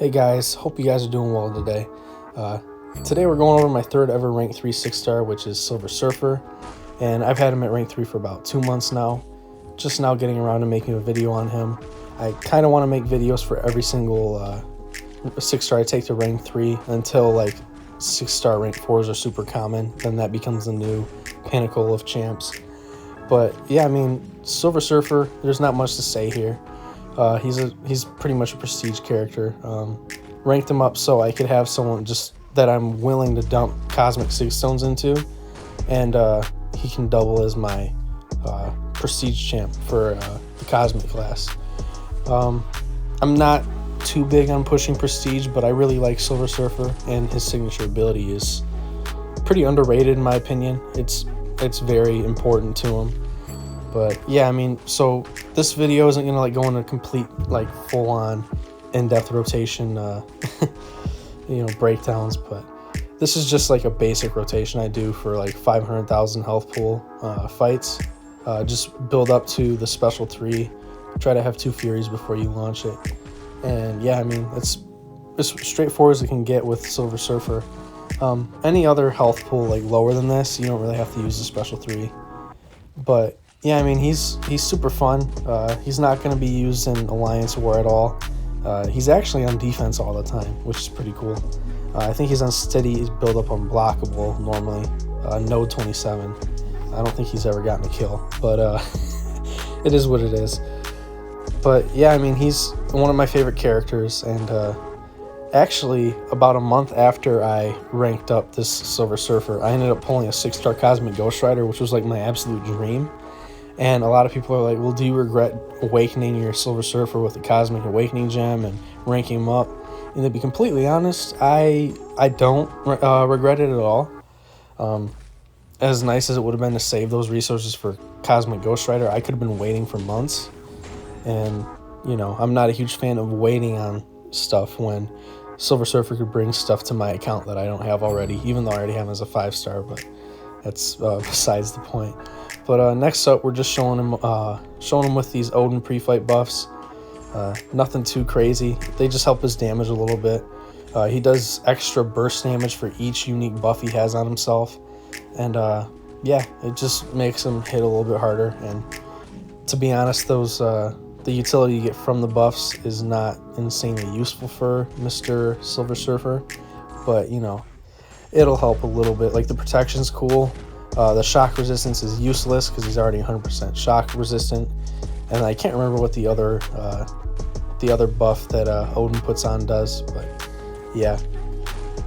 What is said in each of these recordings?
Hey guys, hope you guys are doing well today. Today we're going over my third ever rank 3 6-star, which is Silver Surfer, and I've had him at rank 3 for about 2 months now. Just now getting around to making a video on him. I kind of want to make videos for every single 6-star I take to rank 3 until like 6-star rank 4s are super common. Then that becomes the new pinnacle of champs. But yeah, I mean, Silver Surfer, there's not much to say here. He's pretty much a prestige character. Ranked him up so I could have someone just that I'm willing to dump Cosmic Sig Stones into, and he can double as my prestige champ for the Cosmic class. I'm not too big on pushing prestige, but I really like Silver Surfer, and his signature ability is pretty underrated in my opinion. It's very important to him. But yeah, I mean, so this video isn't gonna like go into complete like full-on in-depth rotation breakdowns, but this is just like a basic rotation I do for like 500,000 health pool fights. Just build up to the special 3, try to have 2 Furies before you launch it, and yeah, I mean, it's as straightforward as it can get with Silver Surfer. Any other health pool like lower than this, you don't really have to use the special 3, but yeah, I mean, he's super fun. He's not going to be used in Alliance War at all. He's actually on defense all the time, which is pretty cool. I think he's on steady build up unblockable normally, node 27. I don't think he's ever gotten a kill, but it is what it is. But yeah, I mean, he's one of my favorite characters, and actually about a month after I ranked up this Silver Surfer, I ended up pulling a 6-star Cosmic Ghost Rider, which was like my absolute dream. And a lot of people are like, well, do you regret awakening your Silver Surfer with the Cosmic Awakening Gem and ranking him up? And to be completely honest, I don't regret it at all. As nice as it would have been to save those resources for Cosmic Ghost Rider, I could have been waiting for months. And, you know, I'm not a huge fan of waiting on stuff when Silver Surfer could bring stuff to my account that I don't have already, even though I already have him as a 5-star, but that's besides the point. But next up, we're just showing him with these Odin pre-fight buffs. Nothing too crazy. They just help his damage a little bit. He does extra burst damage for each unique buff he has on himself. And yeah, it just makes him hit a little bit harder. And to be honest, the utility you get from the buffs is not insanely useful for Mr. Silver Surfer. But, you know, it'll help a little bit. Like, the protection's cool. The shock resistance is useless because he's already 100% shock resistant, and I can't remember what the other buff that Odin puts on does, but yeah.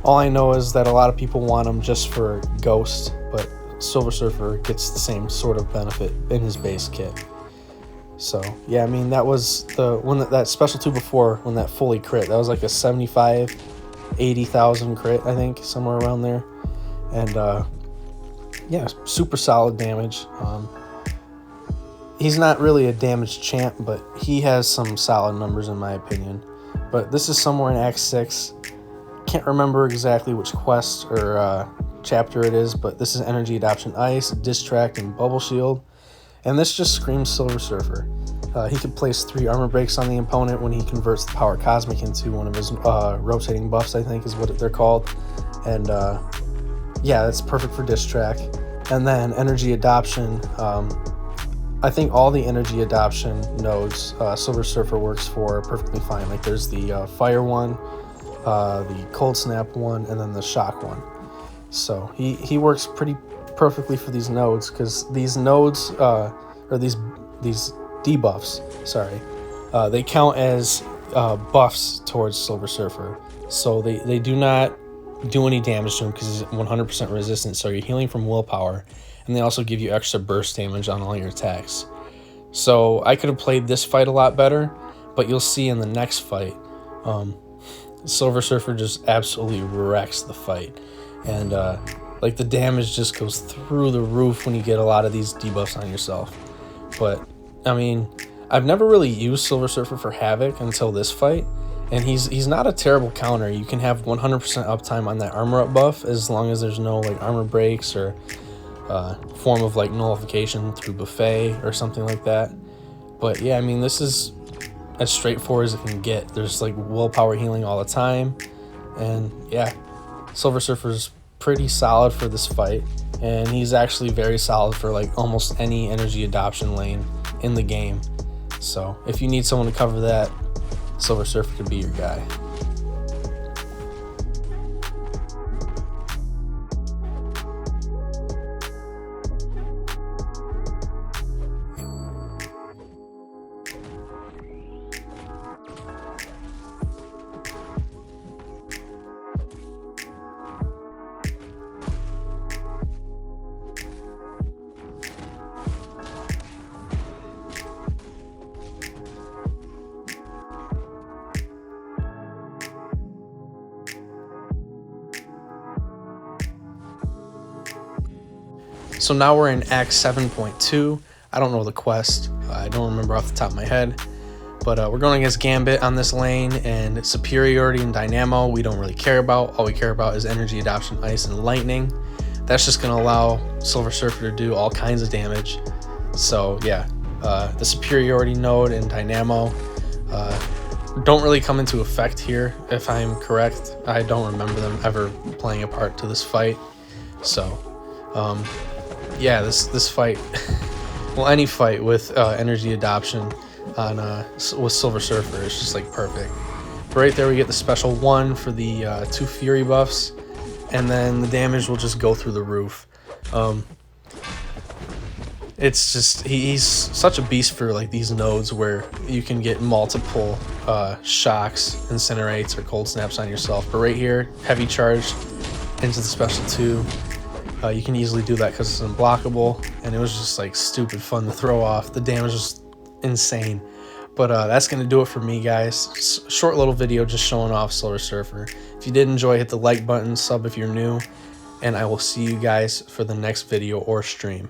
All I know is that a lot of people want him just for Ghost, but Silver Surfer gets the same sort of benefit in his base kit. So yeah, I mean, that was the one that special 2 before, when that fully crit, that was like a 75,000-80,000 crit, I think, somewhere around there, and yeah, super solid damage. He's not really a damage champ, but he has some solid numbers in my opinion. But this is somewhere in Act 6. Can't remember exactly which quest or chapter it is, but this is Energy Adoption Ice, Distract, and Bubble Shield. And this just screams Silver Surfer. He could place 3 armor breaks on the opponent when he converts the Power Cosmic into one of his rotating buffs, I think is what they're called. And yeah, that's perfect for Distract. And then Energy Adoption, I think all the Energy Adoption nodes Silver Surfer works for perfectly fine. Like, there's the Fire one, the Cold Snap one, and then the Shock one. So he works pretty perfectly for these nodes, because these nodes, or these debuffs, sorry, they count as buffs towards Silver Surfer. So they do not do any damage to him because he's 100% resistant, so you're healing from willpower, and they also give you extra burst damage on all your attacks. So I could have played this fight a lot better, but you'll see in the next fight, Silver Surfer just absolutely wrecks the fight, and like, the damage just goes through the roof when you get a lot of these debuffs on yourself. But I mean, I've never really used Silver Surfer for Havoc until this fight, and he's not a terrible counter. You can have 100% uptime on that armor up buff as long as there's no like armor breaks or form of like nullification through buffet or something like that. But yeah, I mean, this is as straightforward as it can get. There's like willpower healing all the time, and yeah, Silver Surfer's pretty solid for this fight, and he's actually very solid for like almost any energy adoption lane in the game. So if you need someone to cover that, Silver Surfer could be your guy. So now we're in Act 7.2. I don't know the quest. I don't remember off the top of my head. But we're going against Gambit on this lane, and Superiority and Dynamo we don't really care about. All we care about is Energy Adoption, Ice, and Lightning. That's just going to allow Silver Surfer to do all kinds of damage. So yeah, the Superiority node and Dynamo don't really come into effect here, if I'm correct. I don't remember them ever playing a part to this fight. So yeah, this fight, well, any fight with energy adoption on with Silver Surfer is just like perfect. But right there we get the special 1 for the 2 Fury buffs, and then the damage will just go through the roof. It's just he's such a beast for like these nodes where you can get multiple shocks, incinerates, or cold snaps on yourself. But right here, heavy charge into the special 2. You can easily do that because it's unblockable, and it was just like stupid fun to throw off. The damage was insane. But that's going to do it for me, guys. Short little video just showing off Silver Surfer. If you did enjoy, hit the like button, sub if you're new, and I will see you guys for the next video or stream.